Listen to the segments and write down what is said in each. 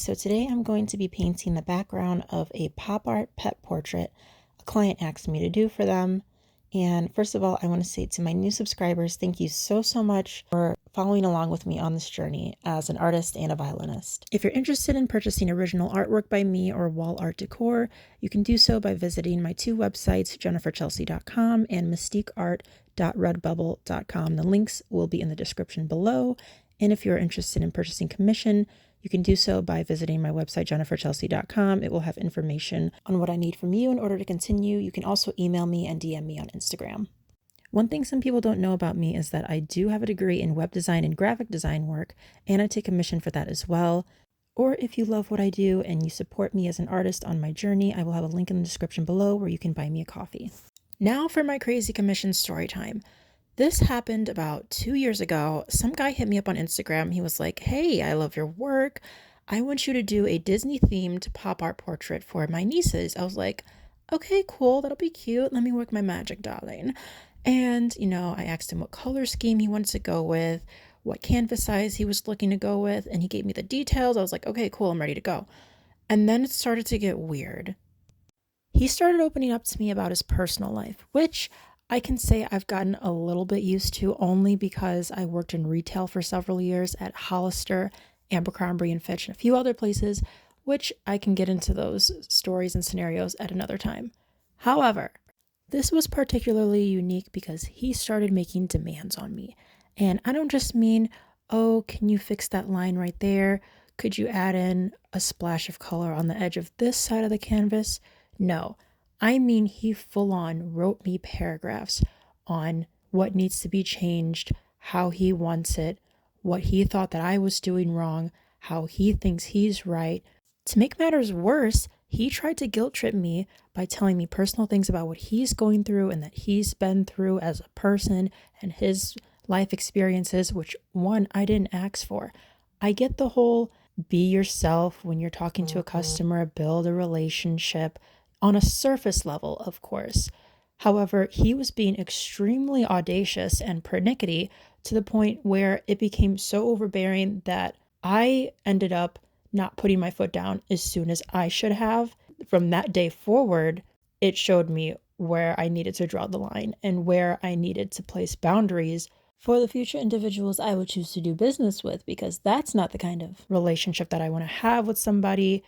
So today I'm going to be painting the background of a pop art pet portrait a client asked me to do for them. And first of all, I want to say to my new subscribers, thank you so much for following along with me on this journey as an artist and a violinist. If you're interested in purchasing original artwork by me or wall art decor, you can do so by visiting my two websites, jenniferchelsea.com and mystiqueart.redbubble.com. The links will be in the description below. And if you're interested in purchasing commission, you can do so by visiting my website, jenniferchelsea.com. It will have information on what I need from you in order to continue. You can also email me and DM me on Instagram. One thing some people don't know about me is that I do have a degree in web design and graphic design work, and I take commission for that as well. Or if you love what I do and you support me as an artist on my journey, I will have a link in the description below where you can buy me a coffee. Now for my crazy commission story time. This happened about 2 years ago. Some guy hit me up on Instagram. He was like, "Hey, I love your work. I want you to do a Disney-themed pop art portrait for my nieces." I was like, "Okay, cool. That'll be cute. Let me work my magic, darling." And, I asked him what color scheme he wanted to go with, what canvas size he was looking to go with, and he gave me the details. I was like, "Okay, cool. I'm ready to go." And then it started to get weird. He started opening up to me about his personal life, which I can say I've gotten a little bit used to only because I worked in retail for several years at Hollister, Abercrombie and Fitch, and a few other places, which I can get into those stories and scenarios at another time. However, this was particularly unique because he started making demands on me. And I don't just mean, "Oh, can you fix that line right there? Could you add in a splash of color on the edge of this side of the canvas?" No, I mean he full on wrote me paragraphs on what needs to be changed, how he wants it, what he thought that I was doing wrong, how he thinks he's right. To make matters worse, he tried to guilt trip me by telling me personal things about what he's going through and that he's been through as a person and his life experiences, which one, I didn't ask for. I get the whole be yourself when you're talking to a customer, build a relationship on a surface level, of course. However, he was being extremely audacious and pernickety to the point where it became so overbearing that I ended up not putting my foot down as soon as I should have. From that day forward, it showed me where I needed to draw the line and where I needed to place boundaries for the future individuals I would choose to do business with, because that's not the kind of relationship that I want to have with somebody,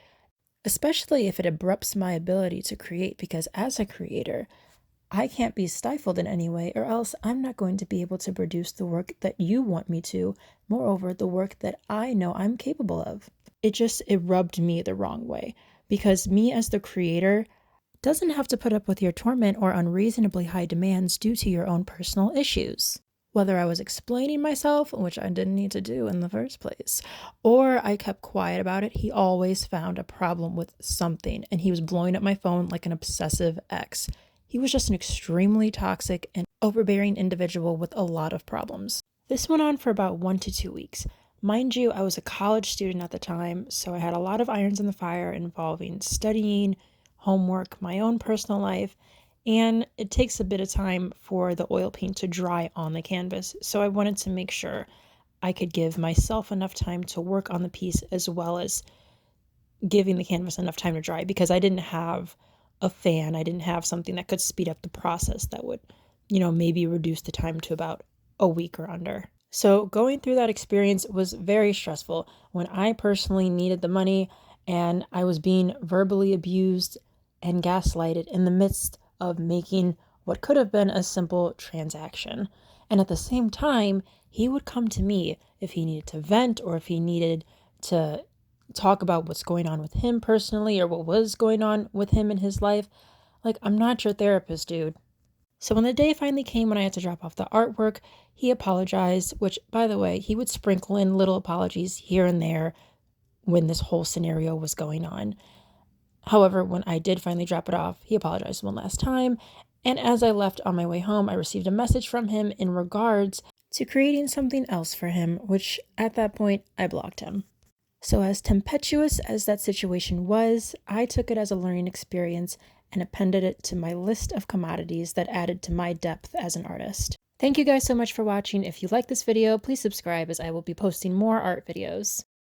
especially if it abrupts my ability to create, because as a creator, I can't be stifled in any way, or else I'm not going to be able to produce the work that you want me to, moreover, the work that I know I'm capable of. It rubbed me the wrong way, because me as the creator doesn't have to put up with your torment or unreasonably high demands due to your own personal issues. Whether I was explaining myself, which I didn't need to do in the first place, or I kept quiet about it, he always found a problem with something, and he was blowing up my phone like an obsessive ex. He was just an extremely toxic and overbearing individual with a lot of problems. This went on for about 1 to 2 weeks. Mind you, I was a college student at the time, so I had a lot of irons in the fire involving studying, homework, my own personal life, and it takes a bit of time for the oil paint to dry on the canvas. So I wanted to make sure I could give myself enough time to work on the piece as well as giving the canvas enough time to dry, because I didn't have a fan. I didn't have something that could speed up the process that would, maybe reduce the time to about a week or under. So going through that experience was very stressful when I personally needed the money and I was being verbally abused and gaslighted in the midst of making what could have been a simple transaction. And at the same time, he would come to me if he needed to vent or if he needed to talk about what's going on with him personally or what was going on with him in his life. Like, I'm not your therapist, dude. So when the day finally came when I had to drop off the artwork, he apologized, which, by the way, he would sprinkle in little apologies here and there when this whole scenario was going on. However, when I did finally drop it off, he apologized one last time, and as I left on my way home, I received a message from him in regards to creating something else for him, which at that point, I blocked him. So as tempestuous as that situation was, I took it as a learning experience and appended it to my list of commodities that added to my depth as an artist. Thank you guys so much for watching. If you like this video, please subscribe as I will be posting more art videos.